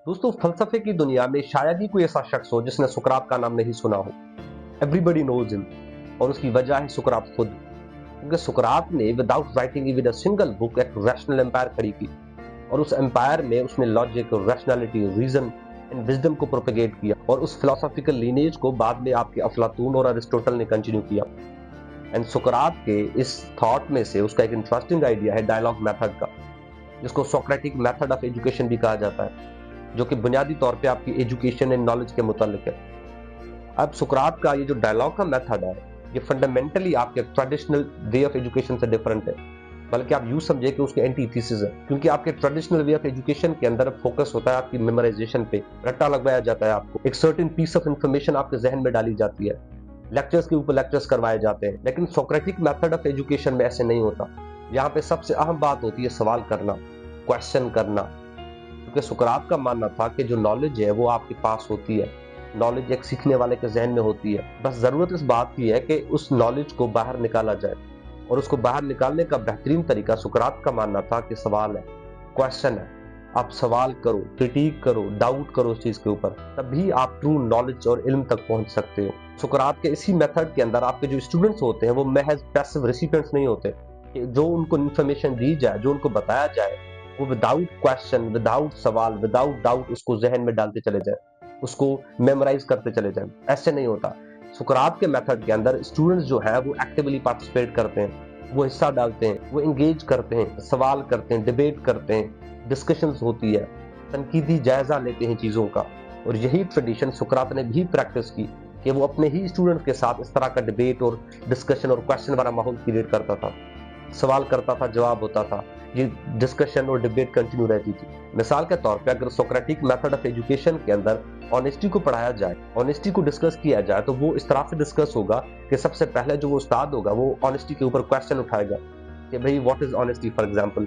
दोस्तों, फलसफे की दुनिया में शायद ही कोई ऐसा शख्स हो जिसने सुकरात का नाम नहीं सुना हो। एवरीबडी नोज हिम, और उसकी वजह है सुकरात खुद। क्योंकि सुकरात ने without writing even a single book एक रैशनल एम्पायर खड़ी की, और उस एम्पायर में उसने logic, rationality, reason and wisdom को प्रोपेगेट किया, और उस फिलोसॉफिकल लीनेज को बाद में आपके अफलातून और अरिस्टोटल ने कंटिन्यू किया। एंड सुकरात के इस थॉट में से उसका एक इंटरेस्टिंग आइडिया है डायलॉग मेथड का, जिसको सोक्रेटिक मेथड ऑफ एजुकेशन भी कहा जाता है, जो कि बुनियादी तौर पे आपकी एजुकेशन एंड नॉलेज के मुतालिक है। अब सुकरात का ये जो डायलॉग का मेथड है, ये फंडामेंटली आपके ट्रेडिशनल वे ऑफ एजुकेशन से डिफरेंट है, बल्कि आप यूं समझे कि उसके एंटी थीसिस है। क्योंकि आपके ट्रेडिशनल वे ऑफ एजुकेशन के अंदर फोकस होता है आपकी मेमोराइजेशन पे, रट्टा लगवाया जाता है, आपको एक सर्टेन पीस ऑफ इंफॉर्मेशन आपके जहन में डाली जाती है, लेक्चर्स के ऊपर लेक्चर्स करवाए जाते हैं। लेकिन सोक्रेटिक मेथड ऑफ एजुकेशन में ऐसे नहीं होता। यहाँ पे सबसे अहम बात होती है सवाल करना, क्वेश्चन करना। क्योंकि सुकरात का मानना था कि जो नॉलेज है वो आपके पास होती है, नॉलेज एक सीखने वाले के जहन में होती है, बस जरूरत इस बात की है कि उस नॉलेज को बाहर निकाला जाए। और उसको बाहर निकालने का बेहतरीन तरीका, सुकरात का मानना था कि सवाल है, क्वेश्चन है। आप सवाल करो, क्रिटिक करो, डाउट करो उस चीज के ऊपर, तभी आप ट्रू नॉलेज और इल्म तक पहुंच सकते हो। सुकरात के इसी मेथड के अंदर आपके जो स्टूडेंट्स होते हैं वो महज पैसिव रिसिपिएंट्स नहीं होते, कि जो उनको इन्फॉर्मेशन दी जाए, जो उनको बताया जाए, वो विदाउट क्वेश्चन, विदाउट सवाल, विदाउट डाउट उसको जहन में डालते चले जाए, उसको मेमोराइज करते चले जाए। ऐसे नहीं होता। सुकरात के मेथड के अंदर स्टूडेंट्स जो है वो एक्टिवली पार्टिसिपेट करते हैं, वो हिस्सा डालते हैं, वो इंगेज करते हैं, सवाल करते हैं, डिबेट करते हैं, डिस्कशंस होती है, तनकीदी जायजा लेते हैं चीजों का। और यही ट्रेडिशन सुकरात ने भी प्रैक्टिस की कि वो अपने ही स्टूडेंट्स के साथ इस तरह का डिबेट और डिस्कशन और क्वेश्चन वाला माहौल क्रिएट करता था। सवाल करता था, जवाब होता था, ये डिस्कशन और डिबेट कंटिन्यू रहती थी। मिसाल के तौर पे अगर सोक्रेटिक मेथड ऑफ एजुकेशन के अंदर ऑनेस्टी को पढ़ाया जाए, ऑनेस्टी को डिस्कस किया जाए, तो वो इस तरह से डिस्कस होगा कि सबसे पहले जो वो उस्ताद होगा वो ऑनेस्टी के ऊपर क्वेश्चन उठाएगा कि भाई what is honesty for example.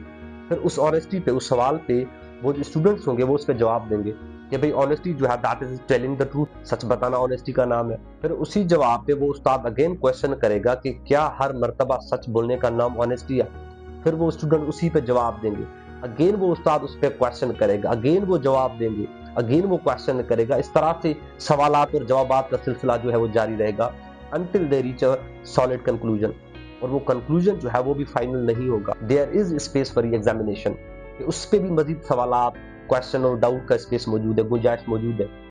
फिर उस ऑनेस्टी पे, उस सवाल पे वो जो स्टूडेंट्स होंगे वो उस पर जवाब देंगे कि भाई ऑनेस्टी जो है that is telling the truth, सच बताना ऑनेस्टी का नाम है। फिर उसी जवाब पे वो उस्ताद अगेन क्वेश्चन करेगा कि क्या हर मर्तबा सच बोलने का नाम ऑनेस्टी है। फिर वो स्टूडेंट उसी पे जवाब देंगे, अगेन वो उस्ताद उस पर क्वेश्चन करेगा, अगेन वो जवाब देंगे, अगेन वो क्वेश्चन करेगा। इस तरह से सवालात और जवाबात का सिलसिला जो है वो जारी रहेगा until they reach a solid conclusion। और वो कंक्लूजन जो है वो भी फाइनल नहीं होगा। There is space for examination, उस पे भी मजीद सवालात, क्वेश्चन और डाउट का स्पेस मौजूद है, गुंजाइश मौजूद है।